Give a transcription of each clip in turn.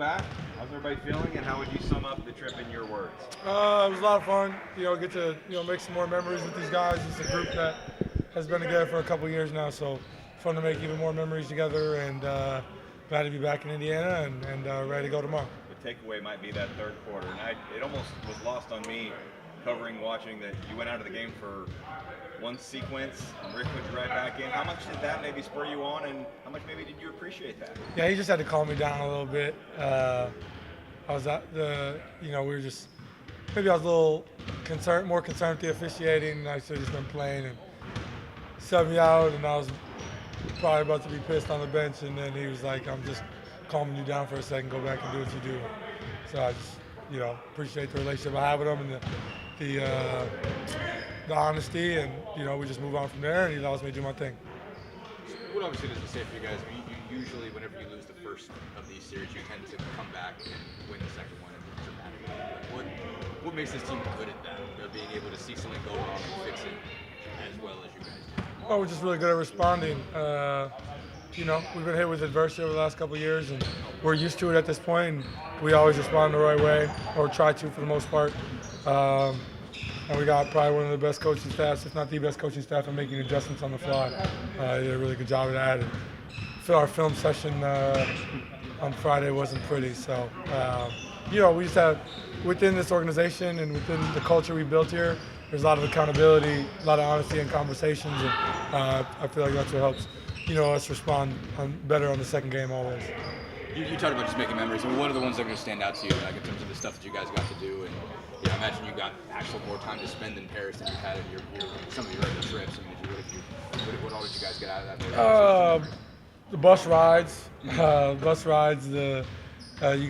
back. How's everybody feeling, and how would you sum up the trip in your words? It was a lot of fun. Get to make some more memories with these guys. It's a group that has been together for a couple of years now, so fun to make even more memories together. And glad to be back in Indiana and ready to go tomorrow. The takeaway might be that third quarter, and it almost was lost on me watching that you went out of the game for one sequence, and Rick put you right back in. How much did that maybe spur you on, and how much maybe did you appreciate that? Yeah, he just had to calm me down a little bit. I was at we were just, maybe I was a little more concerned with the officiating. I should have just been playing and subbed me out, and I was probably about to be pissed on the bench, and then he was like, I'm just calming you down for a second, go back and do what you do. So I just, appreciate the relationship I have with him and the honesty, and we just move on from there, and he allows me to do my thing. What obviously does it say for you guys? You usually, whenever you lose the first of these series, you tend to come back and win the second one dramatically. What makes this team good at that? Being able to see something go wrong and fix it as well as you guys do. Well, we're just really good at responding. We've been hit with adversity over the last couple of years, and we're used to it at this point, and we always respond the right way, or try to for the most part. And we got probably one of the best coaching staffs, if not the best coaching staff, at making adjustments on the fly. They did a really good job of that. And our film session on Friday wasn't pretty. So, we just have, within this organization and within the culture we built here, there's a lot of accountability, a lot of honesty and conversations, and I feel like that's what helps, us respond better on the second game always. You talked about just making memories. What are the ones that are going to stand out to you, in terms of the stuff that you guys got to do? And I imagine you got actual more time to spend in Paris than you had in some of your other trips. What all did you guys get out of that? The bus rides. You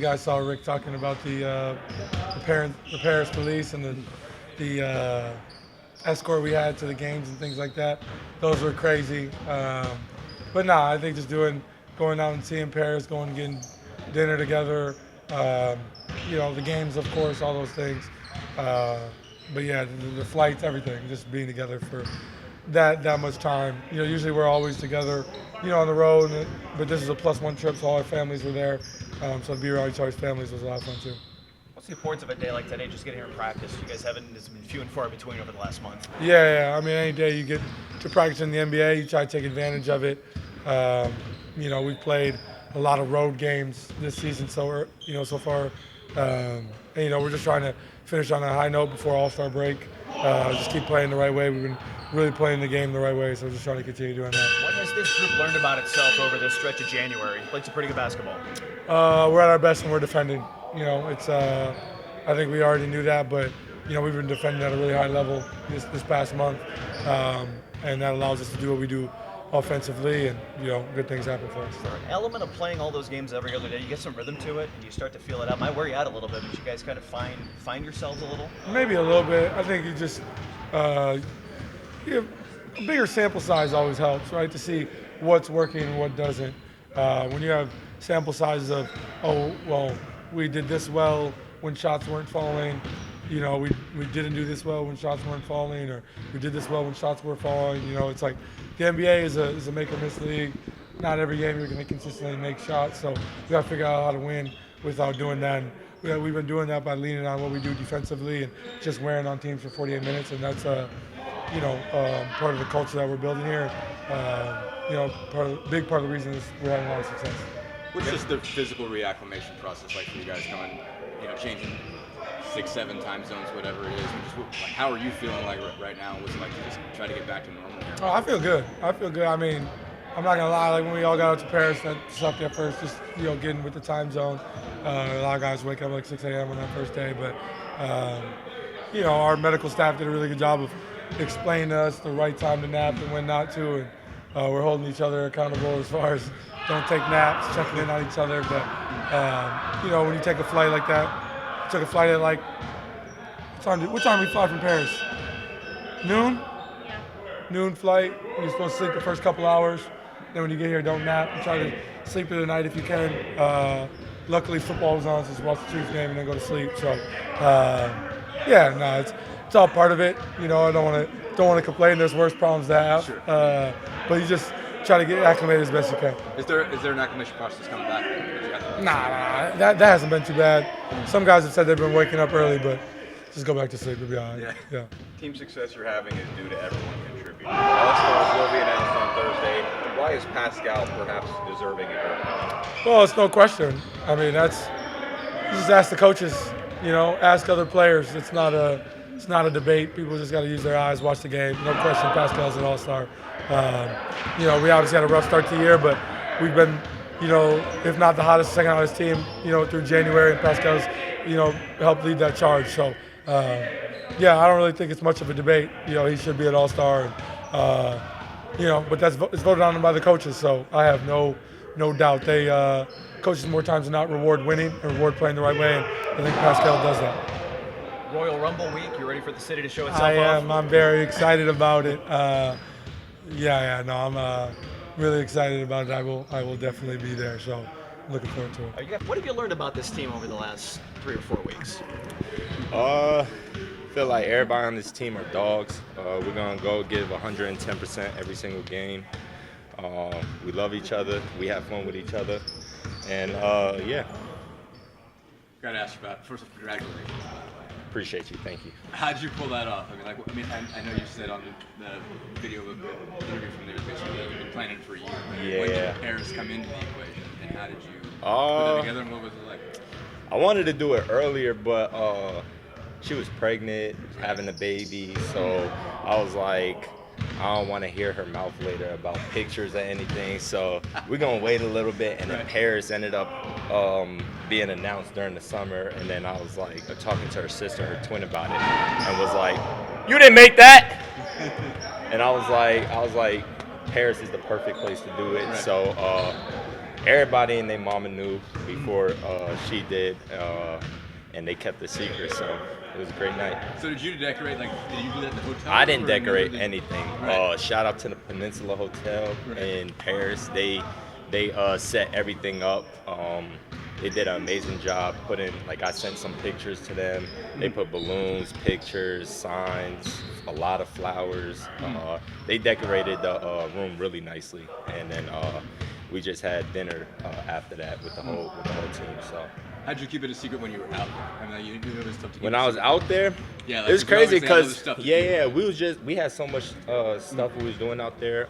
guys saw Rick talking about the Paris police and the escort we had to the games and things like that. Those were crazy. But I think just going out and seeing Paris, going and getting dinner together, the games, of course, all those things. But yeah, the flights, everything, just being together for that much time. Usually we're always together, on the road, but this is a +1 trip, so all our families were there. So to be around each other's families was a lot of fun too. What's the importance of a day like today, just getting here in practice? You guys it's been few and far between over the last month. Yeah. I mean, any day you get to practice in the NBA, you try to take advantage of it. We've played a lot of road games this season, so far. We're just trying to finish on a high note before All-Star break. Just keep playing the right way. We've been really playing the game the right way, so we're just trying to continue doing that. What has this group learned about itself over this stretch of January? Played some pretty good basketball. We're at our best when we're defending. I think we already knew that, but we've been defending at a really high level this past month, and that allows us to do what we do offensively, and good things happen for us. Is there an element of playing all those games every other day? You get some rhythm to it, and you start to feel it out. Might wear you out a little bit, but you guys kind of find yourselves a little. Maybe a little bit. I think you just a bigger sample size always helps, right? To see what's working and what doesn't. When you have sample sizes of, we did this well when shots weren't falling. We didn't do this well when shots weren't falling, or we did this well when shots were falling. It's like the NBA is a make or miss league. Not every game you're going to consistently make shots, so we got to figure out how to win without doing that. And we've been doing that by leaning on what we do defensively and just wearing on teams for 48 minutes, and that's part of the culture that we're building here. Big part of the reason is we're having a lot of success. What's just the physical reacclimation process like for you guys coming, changing 6-7 time zones, whatever it is? How are you feeling like right now? What's it like to just try to get back to normal here? I feel good. I mean, I'm not gonna lie. Like when we all got out to Paris, that sucked at first. Just getting with the time zone. A lot of guys wake up like 6 a.m. on that first day, but our medical staff did a really good job of explaining to us the right time to nap and when not to, and we're holding each other accountable as far as don't take naps, checking in on each other. But when you take a flight like that, took a flight at like what time we fly from Paris? Noon? Yeah. Noon flight. You're supposed to sleep the first couple hours. Then when you get here, don't nap. And try to sleep through the night if you can. Luckily, football was on, so just watch the Chiefs game and then go to sleep. So, it's all part of it. I don't want to complain. There's worse problems to have. Sure. But you just try to get acclimated as best you can. Is there an acclimation process coming back? Nah, that hasn't been too bad. Some guys have said they've been waking up early, but just go back to sleep. It'll be all right. Yeah. Team success you're having is due to everyone contributing. All-Stars will be announced on Thursday. Why is Pascal perhaps deserving of it? Well, it's no question. I mean, you just ask the coaches, ask other players. It's not a debate. People just got to use their eyes, watch the game. No question, Pascal's an all-star. We obviously had a rough start to the year, but we've been, if not the hottest, second hottest team, through January, and Pascal's, helped lead that charge. So, I don't really think it's much of a debate. He should be an all-star, but it's voted on by the coaches. So I have no doubt. They coaches more times than not reward winning and reward playing the right way, and I think Pascal does that. Royal Rumble week, you ready for the city to show itself I off? am. I'm very excited about it. I'm really excited about it. I will definitely be there. So looking forward to it. What have you learned about this team over the last 3 or 4 weeks? I feel like everybody on this team are dogs. We're going to go give 110% every single game. We love each other. We have fun with each other. And, Got to ask you about, first of all, congratulations. Appreciate you. Thank you. How did you pull that off? I know you said on the video of the interview from there, basically, that you've been planning for a year. Yeah. When did Paris come into the equation, and how did you put that together, and what was it like? I wanted to do it earlier, but she was pregnant, having a baby, so I was like, I don't want to hear her mouth later about pictures or anything, so we're going to wait a little bit, and then Paris ended up being announced during the summer, and then I was like talking to her sister, her twin, about it, and was like, you didn't make that! And I was like, Paris is the perfect place to do it, so everybody and their mama knew before she did, and they kept the secret, so it was a great night. So did you decorate, did you do that at the hotel? I didn't decorate anything. Right. Shout out to the Peninsula Hotel in Paris. They set everything up. They did an amazing job putting, I sent some pictures to them. They put balloons, pictures, signs, a lot of flowers. They decorated the room really nicely. And then we just had dinner after that with the whole team. So. How'd you keep it a secret when you were out there? I mean, you knew it was tough to keep. When I was out there, yeah, it was crazy because we we had so much stuff we was doing out there.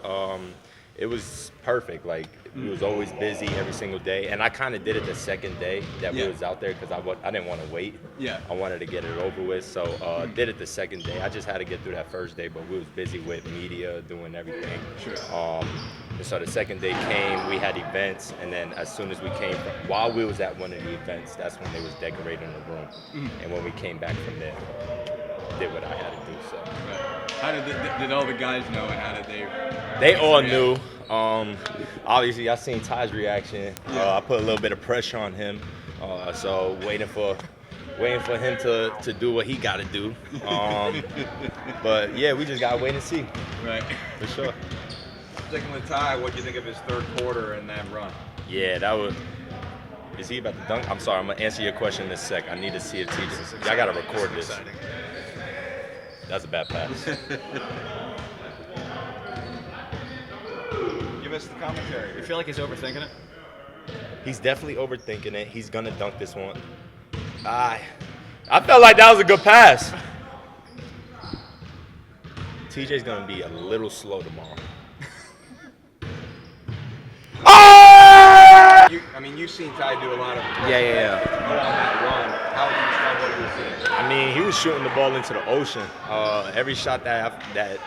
It was perfect. We was always busy every single day, and I kind of did it the second day that we was out there because I didn't want to wait. Yeah. I wanted to get it over with, so did it the second day. I just had to get through that first day, but we was busy with media, doing everything. Sure. And so the second day came, we had events, and then as soon as we came, while we was at one of the events, that's when they was decorating the room. And when we came back from there, did what I had to do. So. Right. How did all the guys know, and how did they? They all knew. Obviously, I seen Ty's reaction. I put a little bit of pressure on him, so waiting for him to do what he got to do. But yeah, we just gotta wait and see. Right. For sure. Sticking with Ty, what do you think of his third quarter and that run? Yeah, that was. Is he about to dunk? I'm sorry, I'm gonna answer your question in a sec. I need to see it. I gotta record this. That's a bad pass. Give us the commentary. You feel like he's overthinking it? He's definitely overthinking it. He's gonna dunk this one. I felt like that was a good pass. TJ's gonna be a little slow tomorrow. You've seen Ty do a lot of Yeah. Go on that run. How would you describe what you were seeing? I mean, he was shooting the ball into the ocean. Every shot that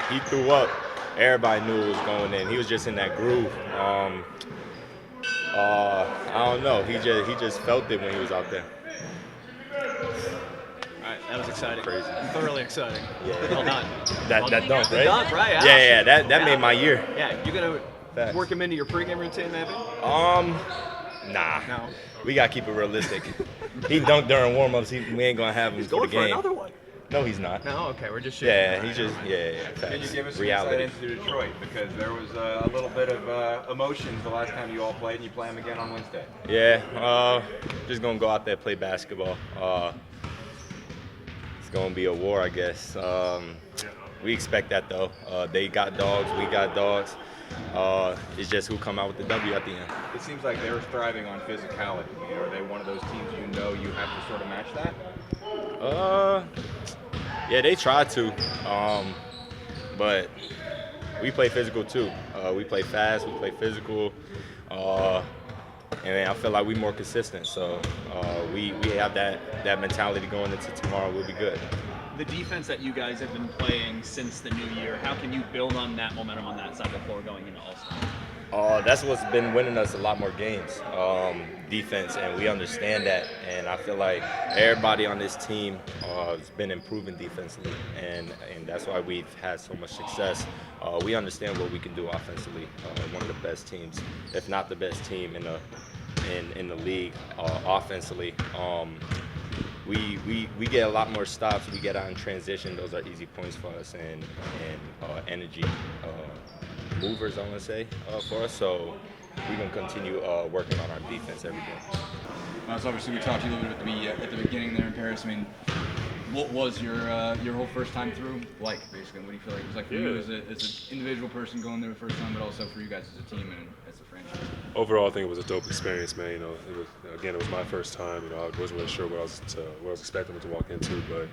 he threw up, everybody knew it was going in. He was just in that groove. I don't know. He just felt it when he was out there. All right, that was exciting. Crazy. Thoroughly exciting. Yeah. Well done. That dunk, The right? dunk, right? Yeah. That made my year. Yeah, you gonna Facts. work him into your pregame routine, maybe? Nah. No. We gotta keep it realistic. He dunked during warm-ups. We ain't gonna have him He's for going the for game. another one. No, he's not. No, okay, we're just shooting. Yeah, All he's right, just never mind. Facts. Can you give us some reality. insight into Detroit? Because there was a little bit of emotions the last time you all played, and you play them again on Wednesday. Yeah, just gonna go out there play basketball. It's gonna be a war, I guess. We expect that though. They got dogs, we got dogs. It's just who come out with the W at the end. It seems like they're thriving on physicality. Are they one of those teams you have to sort of match that? Yeah, they try to, but we play physical too. We play fast, we play physical, and I feel like we're more consistent. So we have that mentality going into tomorrow. We'll be good. The defense that you guys have been playing since the new year, how can you build on that momentum on that side of the floor going into All-Star? That's what's been winning us a lot more games, defense, and we understand that. And I feel like everybody on this team has been improving defensively, and that's why we've had so much success. We understand what we can do offensively. One of the best teams, if not the best team in the league offensively. We get a lot more stops. We get out in transition. Those are easy points for us, and energy movers, I want to say, for us. So we're going to continue working on our defense every day. So obviously we talked to you a little bit at the beginning there in Paris. I mean, what was your whole first time through like, basically? What do you feel like it was like for you as an individual person going there the first time, but also for you guys as a team and as a franchise? Overall, I think it was a dope experience, man. It was my first time. I wasn't really sure what I was expecting to walk into, but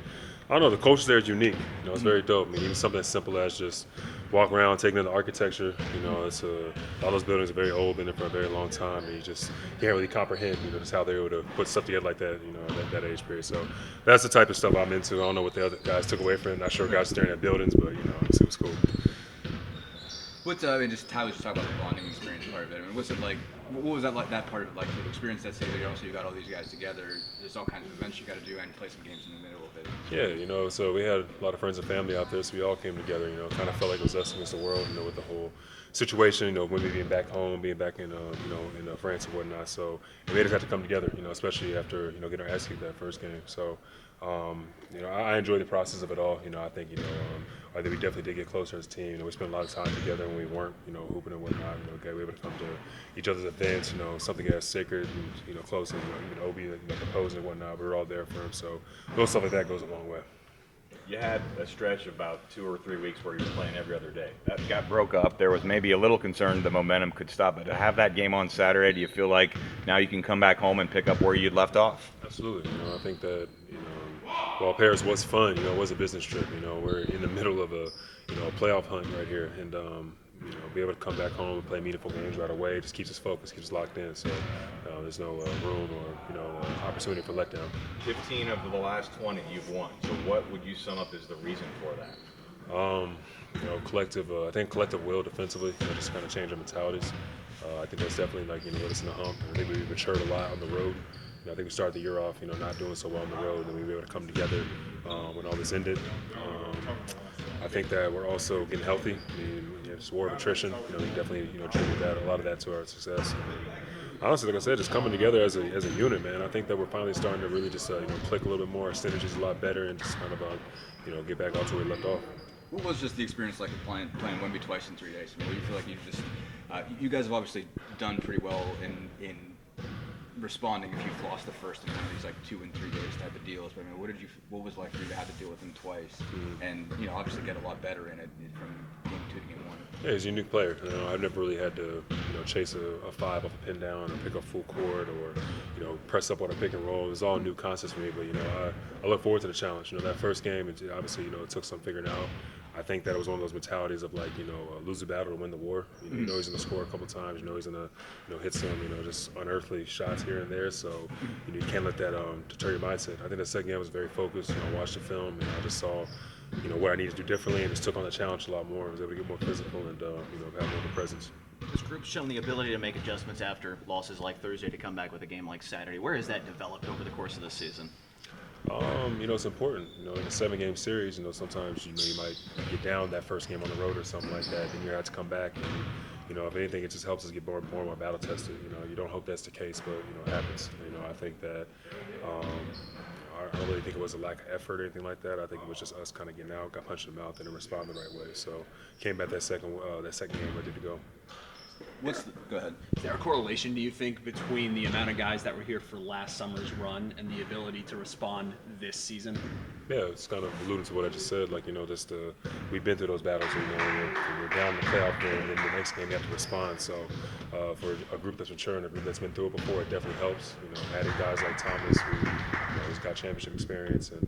I don't know. The culture there is unique. It's very dope. I mean, even something as simple as just walking around, taking in the architecture. It's all those buildings are very old, been there for a very long time, and you just can't really comprehend, just how they're able to put stuff together like that, at that age period. So that's the type of stuff I'm into. I don't know what the other guys took away from it. Not sure guys staring at buildings, but it was cool. What's just Tyler just talked about the bonding experience part of it. I mean, what's it like? What was that like? That part of it, like the experience that Saturday. Also, you got all these guys together. There's all kinds of events you got to do and play some games in the middle of it. Yeah, so we had a lot of friends and family out there, so we all came together. Kind of felt like it was us against the world. With the whole situation. Women being back home, being back in in France and whatnot. So it made us have to come together. Especially after getting our ass kicked that first game. So. I enjoyed the process of it all. I think I think we definitely did get closer as a team. We spent a lot of time together when we weren't hooping and whatnot. We were able to come to each other's events. Something as sacred and close as even Obi proposing and whatnot. We were all there for him. So little stuff like that goes a long way. You had a stretch about 2 or 3 weeks where you were playing every other day. That got broke up. There was maybe a little concern the momentum could stop. But to have that game on Saturday, do you feel like now you can come back home and pick up where you'd left off? Absolutely. I think that while Paris was fun, it was a business trip. We're in the middle of a playoff hunt right here, and be able to come back home and play meaningful games right away just keeps us focused, keeps us locked in. So there's no room or opportunity for letdown. 15 of the last 20 you've won. So what would you sum up as the reason for that? Collective. I think collective will defensively. Just kind of change our mentalities. I think that's definitely let us in the hump. I think we matured a lot on the road. I think we started the year off, not doing so well on the road, and we were able to come together when all this ended. I think that we're also getting healthy. It's war of attrition. We definitely attribute that a lot of that to our success. Honestly, like I said, just coming together as a unit, man. I think that we're finally starting to really just click a little bit more. Our synergy's a lot better, and just kind of get back out to where we left off. What was just the experience like playing Wemby twice in 3 days? I mean, what do you feel like you guys have obviously done pretty well in responding if you've lost the first in one of these 2 and 3 days type of deals. But I mean, what was it like for you to have to deal with him twice, and obviously get a lot better in it from game 2 to game 1? Yeah, he's a unique player. I've never really had to chase a 5 off a pin down or pick up full court or press up on a pick and roll. It was all new concepts for me, but I look forward to the challenge. That first game, obviously it took some figuring out. I think that it was one of those mentalities of lose the battle to win the war. He's going to score a couple times. He's going to hit some just unearthly shots here and there. So you can't let that deter your mindset. I think the second game was very focused. I watched the film and I just saw what I needed to do differently, and just took on the challenge a lot more. I was able to get more physical and have more of a presence. This group's shown the ability to make adjustments after losses like Thursday to come back with a game like Saturday. Where has that developed over the course of the season? It's important. In a 7-game series, sometimes you might get down that first game on the road or something like that. Then you have to come back, and if anything, it just helps us get more and more battle tested. You don't hope that's the case, but it happens. I think that I don't really think it was a lack of effort or anything like that. I think it was just us kind of getting out, got punched in the mouth, and then responded the right way. So came back that second game ready to go. Go ahead. Is there a correlation, do you think, between the amount of guys that were here for last summer's run and the ability to respond this season? Yeah, it's kind of alluding to what I just said. Like, we've been through those battles. We're down in the playoff game, and then the next game you have to respond. So, for a group that's maturing, a group that's been through it before, it definitely helps. Adding guys like Thomas, who's got championship experience, and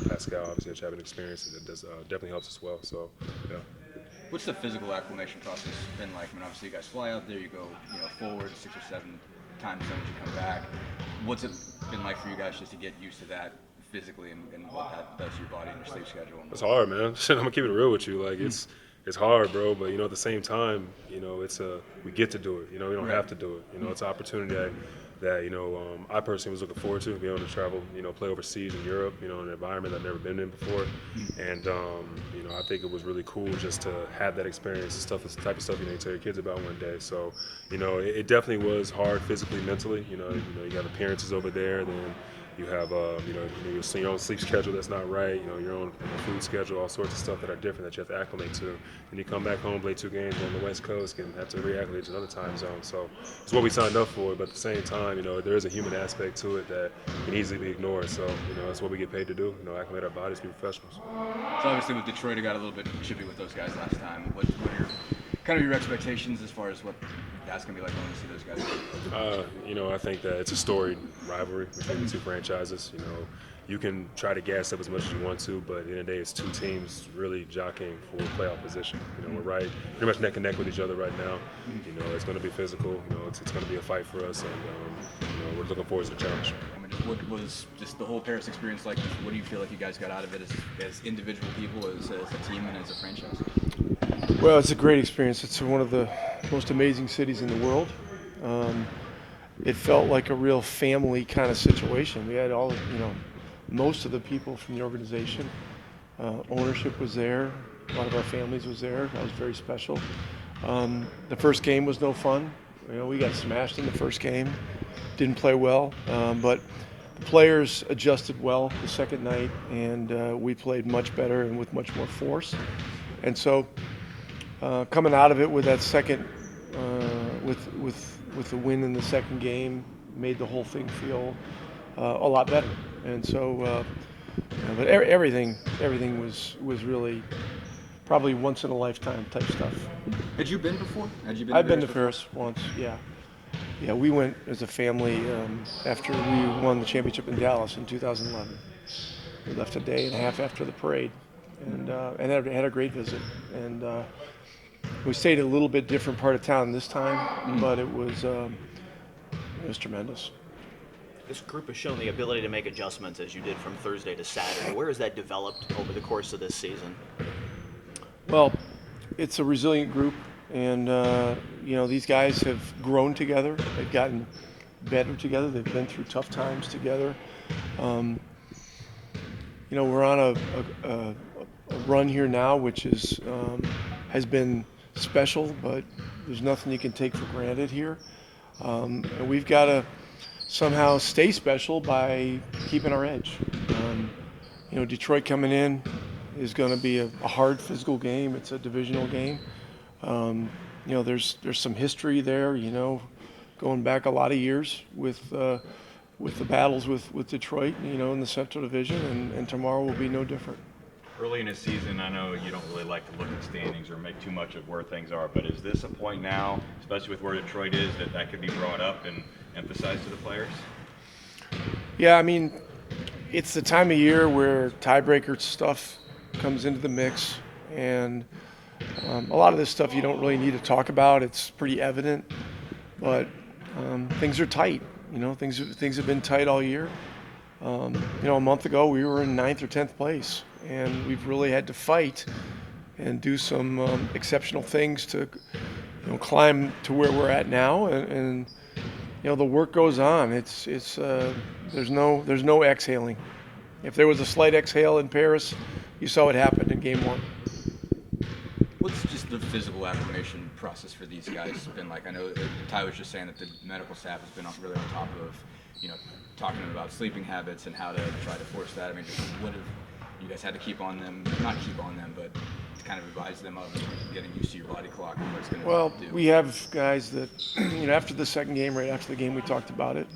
Pascal obviously has championship experience, and it does definitely helps as well. So, yeah. What's the physical acclimation process been like? I mean, obviously you guys fly out there, you go, forward 6 or 7 time zones, you come back. What's it been like for you guys just to get used to that physically and what that does to your body and your sleep schedule? It's hard, man. I'm gonna keep it real with you. Like it's hard, bro. But at the same time, we get to do it. We don't have to do it. It's an opportunity that I personally was looking forward to, being able to travel, play overseas in Europe, in an environment I've never been in before, and I think it was really cool just to have that experience. It's the type of stuff you tell your kids about one day. So it definitely was hard physically, mentally. You have appearances over there, then you have your own sleep schedule that's not right, your own food schedule, all sorts of stuff that are different that you have to acclimate to. And you come back home, play 2 games on the West Coast, and have to reacclimate to another time zone. So it's what we signed up for, but at the same time, there is a human aspect to it that can easily be ignored. So, that's what we get paid to do, acclimate our bodies, be professionals. So obviously with Detroit, it got a little bit chippy with those guys last time. What are your expectations as far as what that's going to be like when you see those guys? I think that it's a storied rivalry between the two franchises. You can try to gas up as much as you want to, but at the end of the day, it's 2 teams really jockeying for playoff position. We're right pretty much neck and neck with each other right now. It's going to be physical. It's going to be a fight for us, and we're looking forward to the challenge. I mean, what was just the whole Paris experience like? What do you feel like you guys got out of it as individual people, as a team, and as a franchise? Well, it's a great experience. It's one of the most amazing cities in the world. It felt like a real family kind of situation. We had most of the people from the organization. Ownership was there. A lot of our families was there. That was very special. The first game was no fun. We got smashed in the first game. Didn't play well, but the players adjusted well the second night, and we played much better and with much more force. And so, coming out of it with that second, with the win in the second game, made the whole thing feel a lot better. And so, but everything was really probably once in a lifetime type stuff. Had you been before? I've been to Paris once. Yeah. Yeah, we went as a family after we won the championship in Dallas in 2011. We left a day and a half after the parade, and had a great visit. And we stayed in a little bit different part of town this time, but it was tremendous. This group has shown the ability to make adjustments as you did from Thursday to Saturday. Where has that developed over the course of this season? Well, it's a resilient group, and these guys have grown together. They've gotten better together. They've been through tough times together. We're on a run here now, which has been special, but there's nothing you can take for granted here. And we've got to somehow stay special by keeping our edge. Detroit coming in is going to be a hard physical game. It's a divisional game. There's some history there, going back a lot of years with the battles with Detroit, in the Central Division, and tomorrow will be no different. Early in the season, I know you don't really like to look at standings or make too much of where things are, but is this a point now, especially with where Detroit is, that could be brought up and emphasized to the players? Yeah, I mean, it's the time of year where tiebreaker stuff comes into the mix, and a lot of this stuff you don't really need to talk about. It's pretty evident, but things are tight. Things have been tight all year. A month ago we were in 9th or 10th place, and we've really had to fight and do some exceptional things to climb to where we're at now, and the work goes on. There's no exhaling. If there was a slight exhale in Paris, you saw what happened in game 1. What's just the physical acclimation process for these guys been like? I know Ty was just saying that the medical staff has been really on top of, talking about sleeping habits and how to try to force that. I mean, what have you guys had to keep on them? Not keep on them, but kind of advise them of getting used to your body clock and what it's going to Well, do? we have guys that, after the second game, right after the game, we talked about it.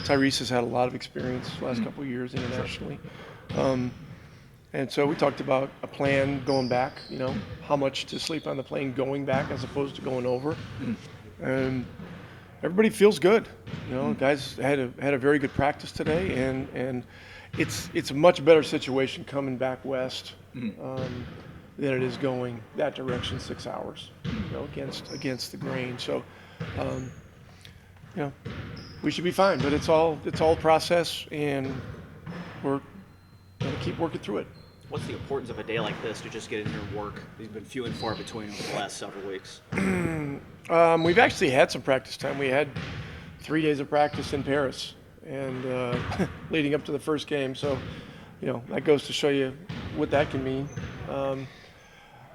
Tyrese has had a lot of experience the last couple of years internationally. And so we talked about a plan going back, how much to sleep on the plane going back as opposed to going over. And everybody feels good. Guys had a very good practice today, and it's a much better situation coming back west than it is going that direction 6 hours, against the grain. So, we should be fine. But it's all process, and we're going to keep working through it. What's the importance of a day like this to just get in here and work? You've been few and far between over the last several weeks. We've actually had some practice time. We had 3 days of practice in Paris, and leading up to the first game. So, that goes to show you what that can mean.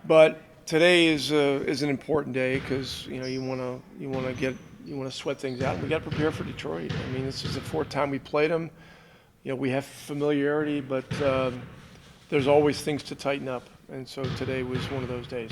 But today is an important day because you want to sweat things out. We got to prepare for Detroit. I mean, this is the 4th time we played them. We have familiarity, but there's always things to tighten up, and so today was one of those days.